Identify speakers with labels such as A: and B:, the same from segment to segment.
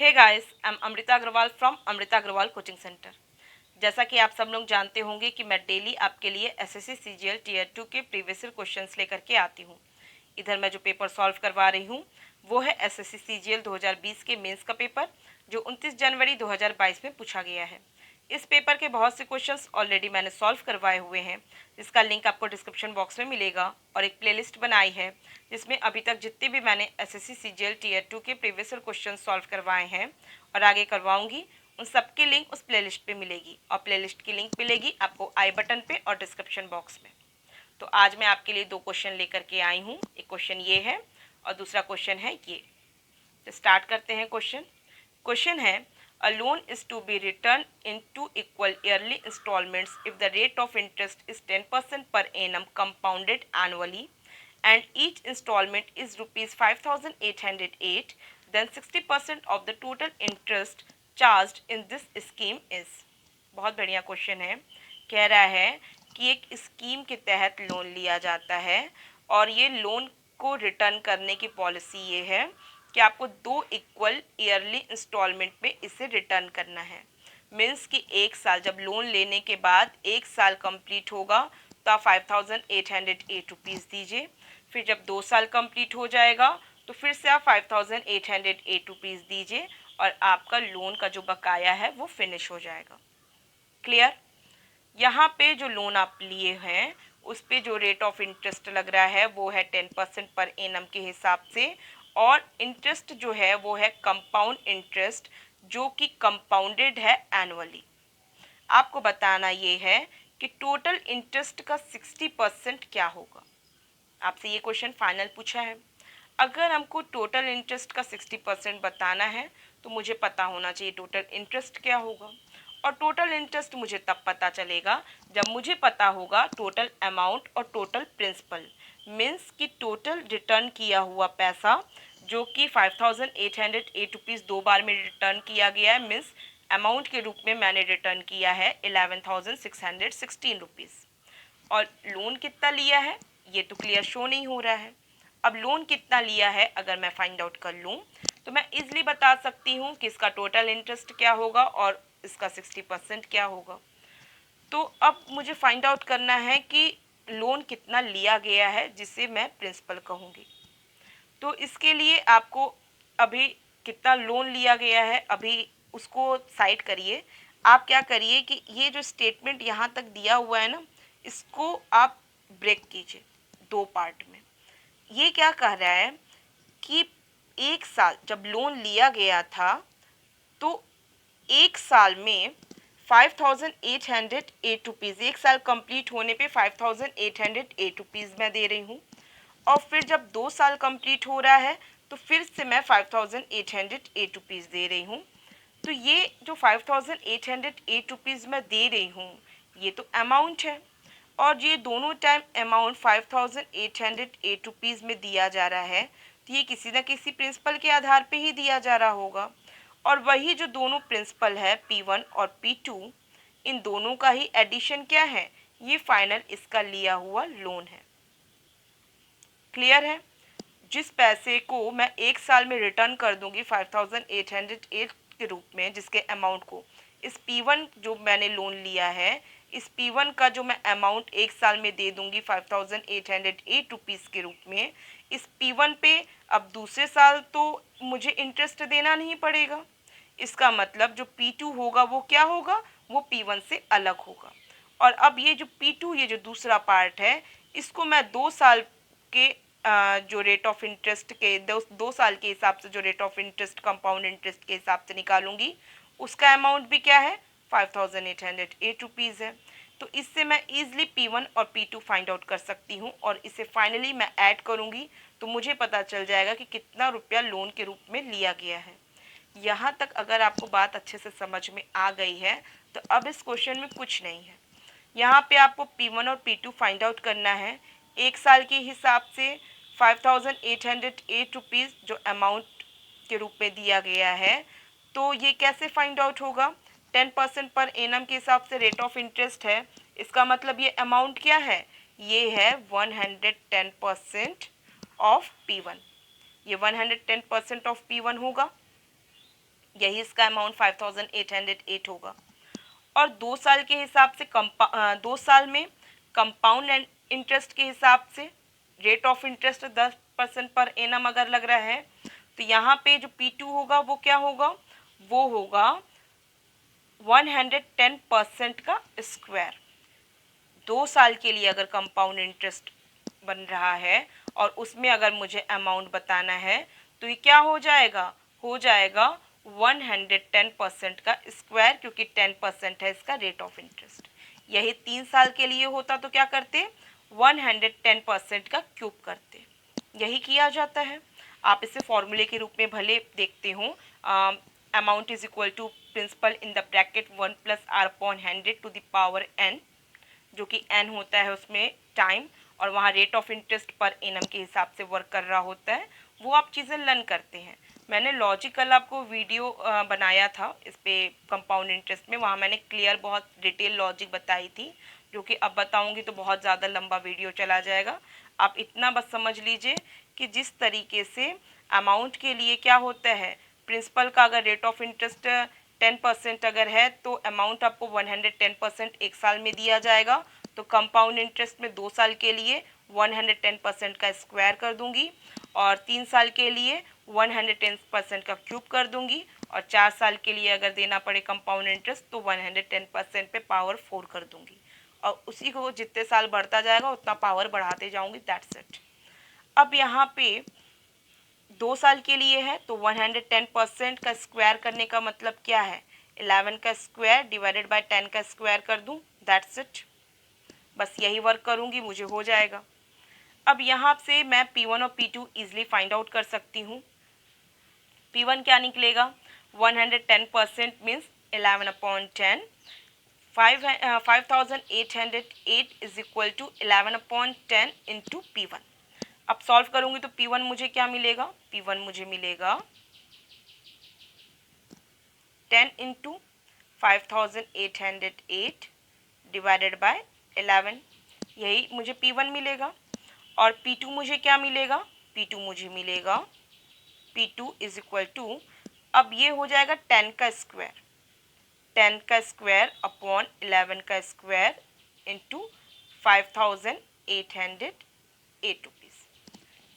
A: Hey guys, I am Amrita Agarwal from Amrita Agarwal coaching centre. जैसा कि आप सब लोग जानते होंगे कि मैं डेली आपके लिए एसएससी सीजीएल टीयर 2 के प्रीवियस ईयर क्वेश्चंस लेकर के आती हूँ। इधर मैं जो पेपर सॉल्व करवा रही हूँ वो है एसएससी सीजीएल 2020 के मेंस का पेपर, जो 29 जनवरी 2022 में पूछा गया है। इस पेपर के बहुत से क्वेश्चंस ऑलरेडी मैंने सॉल्व करवाए हुए हैं, जिसका लिंक आपको डिस्क्रिप्शन बॉक्स में मिलेगा, और एक प्लेलिस्ट बनाई है जिसमें अभी तक जितने भी मैंने एसएससी सीजीएल टीयर 2 के प्रीवियस ईयर क्वेश्चन सॉल्व करवाए हैं और आगे करवाऊंगी, उन सबकी लिंक उस प्लेलिस्ट पे मिलेगी, और प्लेलिस्ट की लिंक मिलेगी आपको आई बटन पे और डिस्क्रिप्शन बॉक्स में। तो आज मैं आपके लिए दो क्वेश्चन लेकर के आई हूँ। एक क्वेश्चन ये है और दूसरा क्वेश्चन है ये। तो स्टार्ट करते हैं क्वेश्चन। क्वेश्चन है, a loan is to be returned in two equal yearly installments if the rate of interest is 10% per annum compounded annually and each installment is rupees 5808, then 60% of the total interest charged in this scheme is। बहुत बढ़िया question है। कह रहा है कि एक scheme के तहत लोन लिया जाता है और ये लोन को रिटर्न करने की पॉलिसी ये है कि आपको दो इक्वल ईयरली इंस्टॉलमेंट में इसे रिटर्न करना है। मीन्स कि एक साल, जब लोन लेने के बाद एक साल कंप्लीट होगा तो आप 5808 रुपीज़ दीजिए। फिर जब 2 साल कंप्लीट हो जाएगा तो फिर से आप 5808 रुपीज़ दीजिए और आपका लोन का जो बकाया है वो फिनिश हो जाएगा। क्लियर? यहाँ पे जो लोन आप लिए हैं उस पे जो रेट ऑफ इंटरेस्ट लग रहा है वो है 10% पर एनम के हिसाब से, और इंटरेस्ट जो है वो है कंपाउंड इंटरेस्ट, जो कि कंपाउंडेड है एनुअली। आपको बताना ये है कि टोटल इंटरेस्ट का 60% क्या होगा। आपसे ये क्वेश्चन फाइनल पूछा है। अगर हमको टोटल इंटरेस्ट का 60% बताना है तो मुझे पता होना चाहिए टोटल इंटरेस्ट क्या होगा, और टोटल इंटरेस्ट मुझे तब पता चलेगा जब मुझे पता होगा टोटल अमाउंट और टोटल प्रिंसिपल। मीन्स कि टोटल रिटर्न किया हुआ पैसा जो कि 5808 रुपीज़ 2 बार में रिटर्न किया गया है, मीन्स अमाउंट के रूप में मैंने रिटर्न किया है 11,616 रुपीज़। और लोन कितना लिया है ये तो क्लियर शो नहीं हो रहा है। अब लोन कितना लिया है अगर मैं फाइंड आउट कर लूँ तो मैं इजली बता सकती हूँ कि इसका टोटल इंटरेस्ट क्या होगा और इसका 60% क्या होगा। तो अब मुझे फाइंड आउट करना है कि लोन कितना लिया गया है जिसे मैं प्रिंसिपल कहूँगी। तो इसके लिए आपको अभी कितना लोन लिया गया है अभी उसको साइड करिए। आप क्या करिए कि ये जो स्टेटमेंट यहाँ तक दिया हुआ है ना, इसको आप ब्रेक कीजिए दो पार्ट में। ये क्या कह रहा है कि एक साल जब लोन लिया गया था तो एक साल में 5808 रुपीज़, एक साल कंप्लीट होने पे 5808 रुपीज़ मैं दे रही हूँ, और फिर जब 2 साल कंप्लीट हो रहा है तो फिर से मैं 5808 रुपीज़ दे रही हूँ। तो ये जो 5808 रुपीज़ मैं दे रही हूँ ये तो अमाउंट है, और ये दोनों टाइम अमाउंट 5808 रुपीज़ में दिया जा रहा है, तो ये किसी न किसी प्रिंसिपल के आधार पे ही दिया जा रहा होगा। और वही जो दोनों प्रिंसिपल है P1 और P2, इन दोनों का ही एडिशन क्या है, ये फाइनल इसका लिया हुआ लोन है। क्लियर है? जिस पैसे को मैं एक साल में रिटर्न कर दूंगी 5808 के रूप में, जिसके अमाउंट को इस P1 जो मैंने लोन लिया है, इस P1 का जो मैं अमाउंट एक साल में दे दूंगी 5808 रुपीज़ के रूप में, इस P1 पे अब दूसरे साल तो मुझे इंटरेस्ट देना नहीं पड़ेगा। इसका मतलब जो P2 होगा वो क्या होगा, वो P1 से अलग होगा। और अब ये जो P2, ये जो दूसरा पार्ट है, इसको मैं 2 साल के जो रेट ऑफ इंटरेस्ट के 2 साल के हिसाब से जो rate of interest compound interest के हिसाब से निकालूंगी, उसका अमाउंट भी क्या है 5808 रुपीज़ है। तो इससे मैं ईजिली P1 और P2 फाइंड आउट कर सकती हूँ, और इसे फाइनली मैं ऐड करूँगी तो मुझे पता चल जाएगा कि कितना रुपया लोन के रूप में लिया गया है। यहाँ तक अगर आपको बात अच्छे से समझ में आ गई है तो अब इस क्वेश्चन में कुछ नहीं है। यहाँ पे आपको P1 और P2 फाइंड आउट करना है। एक साल के हिसाब से 5808 रुपीज़ जो अमाउंट के रूप में दिया गया है, तो ये कैसे फाइंड आउट होगा, 10% पर एनम के हिसाब से रेट ऑफ इंटरेस्ट है। इसका मतलब ये अमाउंट क्या है, ये है 110% ऑफ P1। ये 110% ऑफ P1 होगा, यही इसका अमाउंट 5808 होगा। और 2 साल के हिसाब से 2 साल में कंपाउंड एंड इंटरेस्ट के हिसाब से rate of interest 10% per annum अगर लग रहा है तो यहाँ पे जो P2 होगा वो क्या होगा, वो होगा 110% का स्क्वायर। 2 साल के लिए अगर कंपाउंड इंटरेस्ट बन रहा है और उसमें अगर मुझे अमाउंट बताना है तो ये क्या हो जाएगा 110% का स्क्वायर, क्योंकि 10% है इसका रेट ऑफ इंटरेस्ट। यही 3 साल के लिए होता तो क्या करते 110% का क्यूब करते। यही किया जाता है। आप इसे फॉर्मूले के रूप में भले देखते हो, amount is equal to principal in the bracket 1 + r/100⁻n, जो कि n होता है उसमें टाइम और वहाँ rate of interest per annum के हिसाब से वर्क कर रहा होता है। वो आप चीज़ें लर्न करते हैं। मैंने लॉजिकल आपको वीडियो बनाया था इस पे कंपाउंड इंटरेस्ट में, वहाँ मैंने क्लियर बहुत डिटेल लॉजिक बताई थी, जो कि अब बताऊंगी तो बहुत ज़्यादा लंबा वीडियो चला जाएगा। आप इतना बस समझ लीजिए कि जिस तरीके से अमाउंट के लिए क्या होता है, प्रिंसिपल का अगर रेट ऑफ इंटरेस्ट 10% अगर है तो अमाउंट आपको 110% एक साल में दिया जाएगा। तो कंपाउंड इंटरेस्ट में 2 साल के लिए 110% का स्क्वायर कर दूंगी और 3 साल के लिए 110% का क्यूब कर दूंगी और 4 साल के लिए अगर देना पड़े कंपाउंड इंटरेस्ट तो 110% पे पावर 4 कर दूंगी और उसी को जितने साल बढ़ता जाएगा उतना पावर बढ़ाते जाऊंगी। That's it. अब यहाँ पे 2 साल के लिए है तो 110% का स्क्वायर करने का मतलब क्या है, 11 का स्क्वायर डिवाइडेड बाय 10 का स्क्वायर कर दूं। That's it. बस यही वर्क करूंगी, मुझे हो जाएगा। अब यहाँ से मैं P1 और P2 इजीली फाइंड आउट कर सकती हूँ। P1 क्या निकलेगा, 110% means 11/10, 5808 is equal to 11/10 into P1। अब सॉल्व करूंगी तो P1 मुझे क्या मिलेगा, P1 मुझे मिलेगा 10 इंटू 5808 डिवाइडेड बाय 11, यही मुझे P1 मिलेगा। और P2 मुझे क्या मिलेगा, P2 मुझे मिलेगा P2 इज इक्वल टू, अब ये हो जाएगा 10 का स्क्वायर, 10 का स्क्वायर अपॉन 11 का स्क्वायर इंटू 5808 रुपीज़।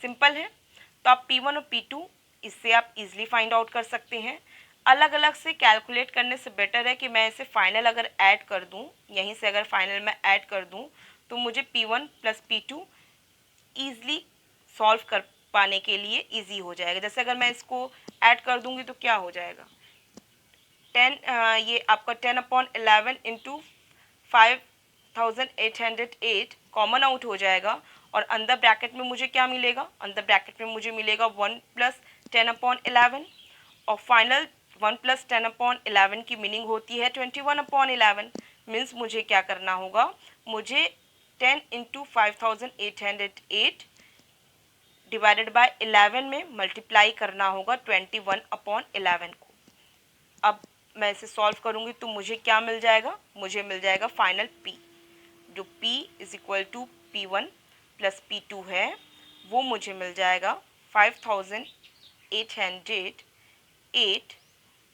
A: सिंपल है। तो आप P1 और P2 इससे आप इजीली फाइंड आउट कर सकते हैं। अलग अलग से कैलकुलेट करने से बेटर है कि मैं इसे फाइनल अगर ऐड कर दूं, यहीं से अगर फाइनल में ऐड कर दूं तो मुझे P1 + P2 ईज़िली सॉल्व कर पाने के लिए इजी हो जाएगा। जैसे अगर मैं इसको ऐड कर दूंगी तो क्या हो जाएगा, 10 ये आपका 10/11 इंटू 5808 कॉमन आउट हो जाएगा और अंदर ब्रैकेट में मुझे क्या मिलेगा, अंदर ब्रैकेट में मुझे मिलेगा 1 + 10/11 और फाइनल 1 + 10/11 की मीनिंग होती है 21/11। मीन्स मुझे क्या करना होगा, मुझे 10 इंटू 5808 डिवाइडेड बाय 11 में मल्टीप्लाई करना होगा 21/11 को। अब मैं इसे सॉल्व करूंगी तो मुझे क्या मिल जाएगा, मुझे मिल जाएगा फाइनल P, जो P is equal to P1 + P2 है, वो मुझे मिल जाएगा 5808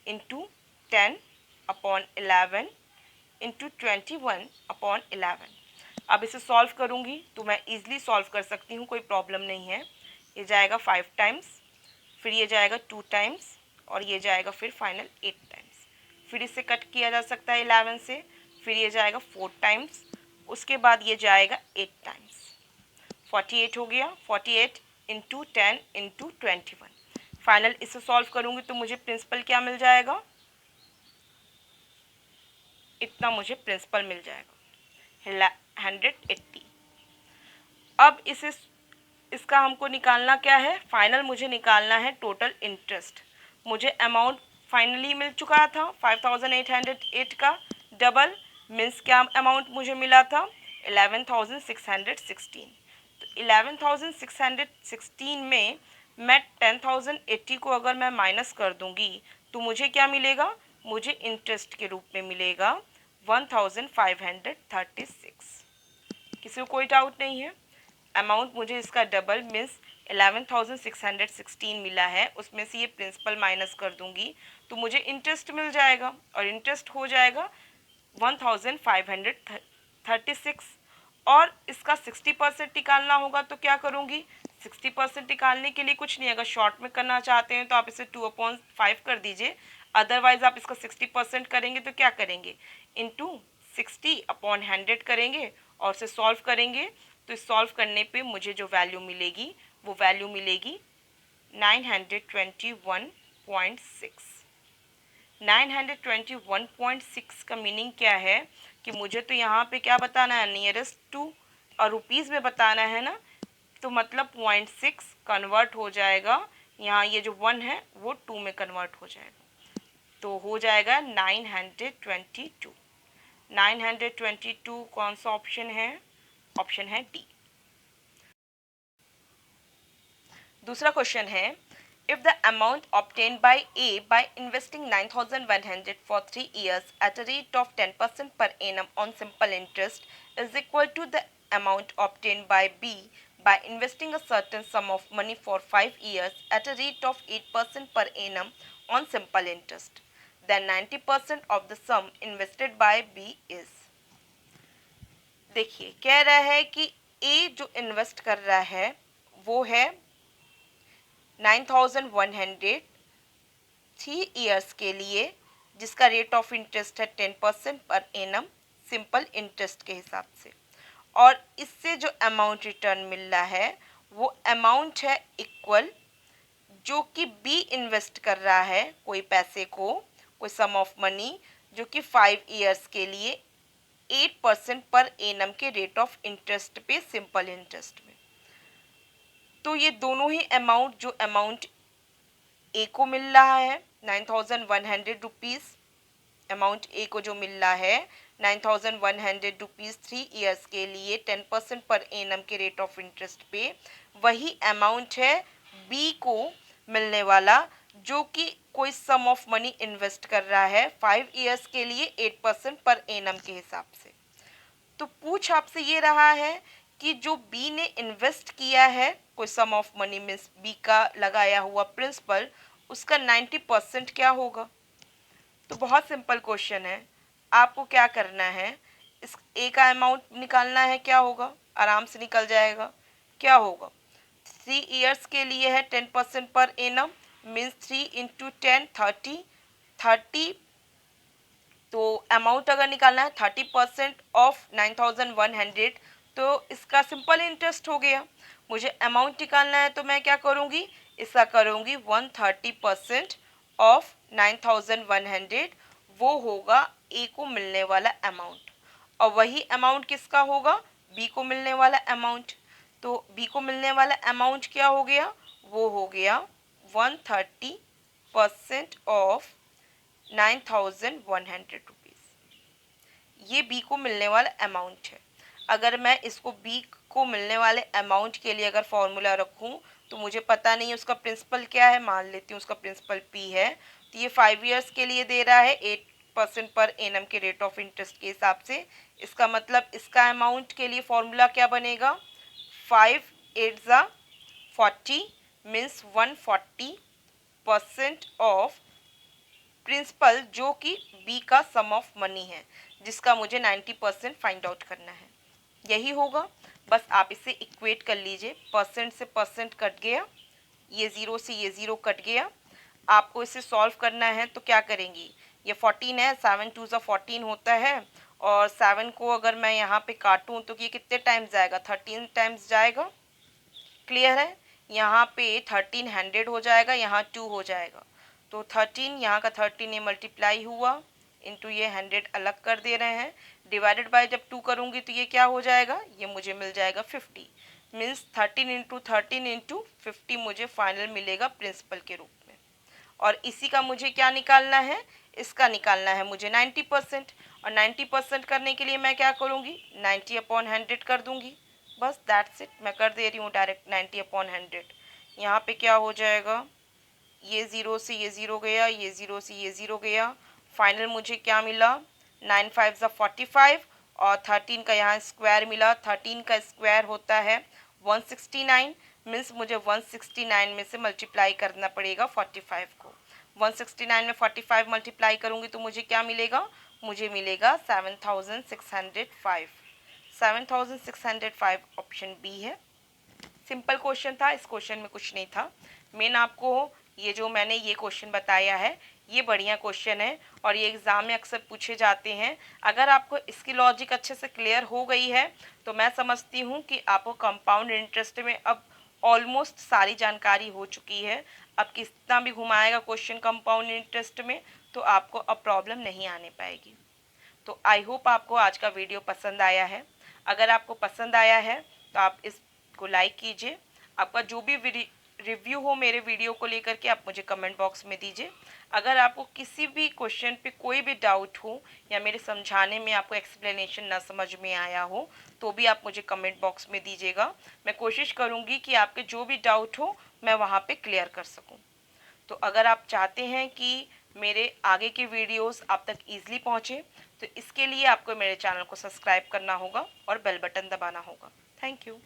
A: इंटू 10/11 इंटू 21/11। अब इसे सॉल्व करूंगी तो मैं इजीली सॉल्व कर सकती हूँ, कोई प्रॉब्लम नहीं है। ये जाएगा 5 टाइम्स, फिर ये जाएगा 2 टाइम्स और ये जाएगा फिर फाइनल 8 टाइम्स। फिर इसे कट किया जा सकता है 11 से, फिर ये जाएगा 4 टाइम्स, उसके बाद ये जाएगा 8 टाइम्स। 48 हो गया, 48 इंटू 10 इंटू 21। फाइनल इसे सॉल्व करूंगी तो मुझे प्रिंसिपल क्या मिल जाएगा, इतना मुझे प्रिंसिपल मिल जाएगा 180। अब इसका हमको निकालना क्या है, फाइनल मुझे निकालना है टोटल इंटरेस्ट। मुझे अमाउंट फाइनली मिल चुका था 5808 का डबल, मीन्स क्या अमाउंट मुझे मिला था 11,616। तो 11,616 में मैं 10,080 को अगर मैं माइनस कर दूंगी तो मुझे क्या मिलेगा, मुझे इंटरेस्ट के रूप में मिलेगा 1536। किसी को कोई डाउट नहीं है। अमाउंट मुझे इसका डबल मीन्स 11,616 मिला है, उसमें से ये प्रिंसिपल माइनस कर दूंगी तो मुझे इंटरेस्ट मिल जाएगा और इंटरेस्ट हो जाएगा 1536। और इसका 60% निकालना होगा तो क्या करूँगी, 60% निकालने के लिए कुछ नहीं, अगर शॉर्ट में करना चाहते हैं तो आप इसे 2/5 कर दीजिए, अदरवाइज आप इसका 60% करेंगे तो क्या करेंगे, इंटू 60/100 करेंगे और उसे सॉल्व करेंगे। तो इस सॉल्व करने पे मुझे जो वैल्यू मिलेगी वो वैल्यू मिलेगी 921.6। 921.6 का मीनिंग क्या है कि मुझे तो यहाँ पे क्या बताना है, नियरेस्ट टू और रुपीज़ में बताना है ना, तो मतलब 0.6 कन्वर्ट हो जाएगा, यहाँ ये जो 1 है वो 2 में कन्वर्ट हो जाएगा, तो हो जाएगा 922। 922 कौन सा ऑप्शन है, ऑप्शन है डी। दूसरा क्वेश्चन है, if the amount obtained by A by investing 9,100 for 3 years at a rate of 10% per annum on simple interest is equal to the amount obtained by B by investing a certain sum of money for 5 years at a rate of 8% per annum on simple interest, then 90% of the sum invested by B is। देखिए कह रहा है कि A जो invest कर रहा है वो है 9,100 3 ईयर्स के लिए, जिसका रेट ऑफ इंटरेस्ट है 10% पर एनम सिंपल इंटरेस्ट के हिसाब से, और इससे जो अमाउंट रिटर्न मिल रहा है वो अमाउंट है इक्वल जो कि बी इन्वेस्ट कर रहा है कोई पैसे को, कोई सम ऑफ मनी जो कि 5 ईयर्स के लिए 8% पर एनम के रेट ऑफ इंटरेस्ट पे सिंपल इंटरेस्ट में। तो ये दोनों ही अमाउंट, जो अमाउंट ए को मिल रहा है 9,100 रुपीज़, अमाउंट ए को जो मिल रहा है 9,100 रुपीज़ 3 ईयर्स के लिए 10% पर एनम के रेट ऑफ इंटरेस्ट पे, वही अमाउंट है बी को मिलने वाला जो कि कोई सम ऑफ मनी इन्वेस्ट कर रहा है 5 ईयर्स के लिए 8% पर एनम के हिसाब से। तो पूछ आपसे ये रहा है कि जो बी ने इन्वेस्ट किया है कोई सम ऑफ मनी मीन्स बी का लगाया हुआ प्रिंसिपल, उसका 90% क्या होगा। तो बहुत सिंपल क्वेश्चन है, आपको क्या करना है, इस ए का अमाउंट निकालना है, क्या होगा, आराम से निकल जाएगा। क्या होगा, 3 ईयर्स के लिए है 10% पर एनम मीन्स 3 इंटू 10 30। तो अमाउंट अगर निकालना है 30% ऑफ 9,100 तो इसका सिंपल इंटरेस्ट हो गया। मुझे अमाउंट निकालना है तो मैं क्या करूँगी, इसका करूँगी 130% ऑफ 9,100, वो होगा ए को मिलने वाला अमाउंट, और वही अमाउंट किसका होगा, बी को मिलने वाला अमाउंट। तो बी को मिलने वाला अमाउंट क्या हो गया, वो हो गया 130% ऑफ 9,100 रुपीज़। ये बी को मिलने वाला अमाउंट है। अगर मैं इसको बी को मिलने वाले अमाउंट के लिए अगर फॉर्मूला रखूं तो मुझे पता नहीं है उसका प्रिंसिपल क्या है, मान लेती हूँ उसका प्रिंसिपल पी है, तो ये 5 ईयर्स के लिए दे रहा है 8% पर एनम के रेट ऑफ इंटरेस्ट के हिसाब से। इसका मतलब इसका अमाउंट के लिए फॉर्मूला क्या बनेगा, 5 8 ज़ा 40 मीन्स 140% ऑफ प्रिंसिपल जो कि बी का सम ऑफ मनी है, जिसका मुझे 90% फाइंड आउट करना है। यही होगा, बस आप इसे इक्वेट कर लीजिए, परसेंट से परसेंट कट गया, ये ज़ीरो से ये ज़ीरो कट गया। आपको इसे सॉल्व करना है तो क्या करेंगी, ये 14 है, 7 2 ज़ा 14 होता है, और 7 को अगर मैं यहाँ पे काटूँ तो ये कितने टाइम्स जाएगा, 13 टाइम्स जाएगा। क्लियर है, यहाँ पे 1300 हो जाएगा, यहाँ 2 हो जाएगा, तो 13 यहाँ का 13 ये मल्टीप्लाई हुआ इंटू ये 100 अलग कर दे रहे हैं, डिवाइडेड बाय जब 2 करूँगी तो ये क्या हो जाएगा, ये मुझे मिल जाएगा 50 मीन्स 13 इंटू 13 इंटू 50 मुझे फाइनल मिलेगा प्रिंसिपल के रूप में। और इसी का मुझे क्या निकालना है, इसका निकालना है मुझे 90%, और 90% करने के लिए मैं क्या करूँगी, 90/100 कर दूँगी, बस दैट्स इट। मैं कर दे रही हूँ डायरेक्ट 90/100। यहाँ पे क्या हो जाएगा, ये ज़ीरो से ये ज़ीरो गया, ये ज़ीरो से ये ज़ीरो गया, फाइनल मुझे क्या मिला, 9 5 ज़ा 45, और 13 का यहाँ स्क्वायर मिला, 13 का स्क्वायर होता है 169 मीन्स मुझे 169 में से मल्टीप्लाई करना पड़ेगा 45 को। 169 में 45 मल्टीप्लाई करूँगी तो मुझे क्या मिलेगा, मुझे मिलेगा 7605। 7605 ऑप्शन बी है। सिंपल क्वेश्चन था, इस क्वेश्चन में कुछ नहीं था। मेन आपको ये जो मैंने ये क्वेश्चन बताया है ये बढ़िया क्वेश्चन है और ये एग्ज़ाम में अक्सर पूछे जाते हैं। अगर आपको इसकी लॉजिक अच्छे से क्लियर हो गई है तो मैं समझती हूँ कि आपको कंपाउंड इंटरेस्ट में अब ऑलमोस्ट सारी जानकारी हो चुकी है। अब कितना भी घुमाएगा क्वेश्चन कंपाउंड इंटरेस्ट में तो आपको अब प्रॉब्लम नहीं आने पाएगी। तो आई होप आपको आज का वीडियो पसंद आया है। अगर आपको पसंद आया है तो आप इसको लाइक कीजिए। आपका जो भी रिव्यू हो मेरे वीडियो को लेकर के आप मुझे कमेंट बॉक्स में दीजिए। अगर आपको किसी भी क्वेश्चन पे कोई भी डाउट हो या मेरे समझाने में आपको एक्सप्लेनेशन ना समझ में आया हो तो भी आप मुझे कमेंट बॉक्स में दीजिएगा। मैं कोशिश करूँगी कि आपके जो भी डाउट हो मैं वहाँ पे क्लियर कर सकूँ। तो अगर आप चाहते हैं कि मेरे आगे के वीडियोस आप तक ईजिली पहुँचे तो इसके लिए आपको मेरे चैनल को सब्सक्राइब करना होगा और बेल बटन दबाना होगा। Thank you.